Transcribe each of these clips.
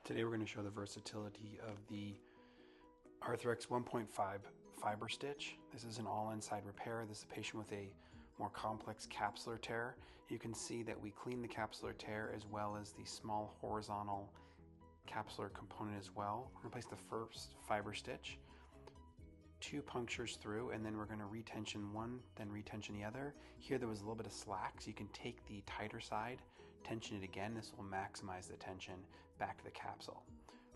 Today we're going to show the versatility of the Arthrex 1.5 fiber stitch. This is an all-inside repair. This is a patient with a more complex capsular tear. You can see that we clean the capsular tear as well as the small horizontal capsular component as well. We're going to place the first fiber stitch, 2 punctures through, and then we're going to retension one, then retension the other. Here there was a little bit of slack, so you can take the tighter side, tension it again. This will maximize the tension back to the capsule.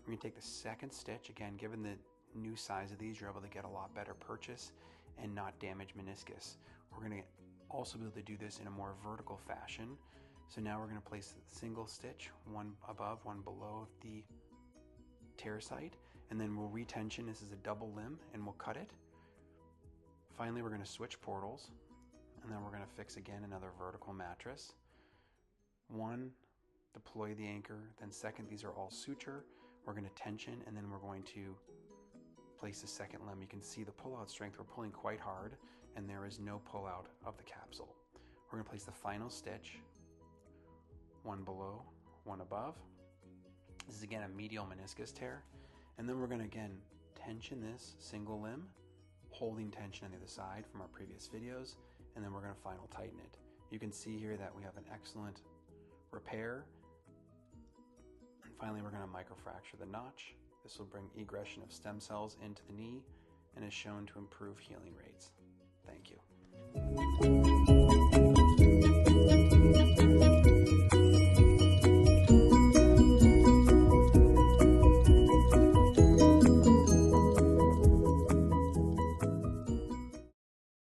We're going to take the second stitch. Again, given the new size of these, you're able to get a lot better purchase and not damage meniscus. We're going to also be able to do this in a more vertical fashion. So now we're going to place a single stitch, one above, one below the tear site, and then we'll retension. This is a double limb, and we'll cut it. Finally, we're going to switch portals, and then we're going to fix again another vertical mattress. One, deploy the anchor, then second, these are all suture. We're going to tension, and then we're going to place the second limb. You can see the pull-out strength. We're pulling quite hard, and there is no pull-out of the capsule. We're going to place the final stitch, one below, one above. This is again a medial meniscus tear, and then we're going to again tension this single limb, holding tension on the other side from our previous videos, and then we're going to final tighten it. You can see here that we have an excellent repair, and finally we're going to microfracture the notch. This will bring egression of stem cells into the knee and is shown to improve healing rates. Thank you.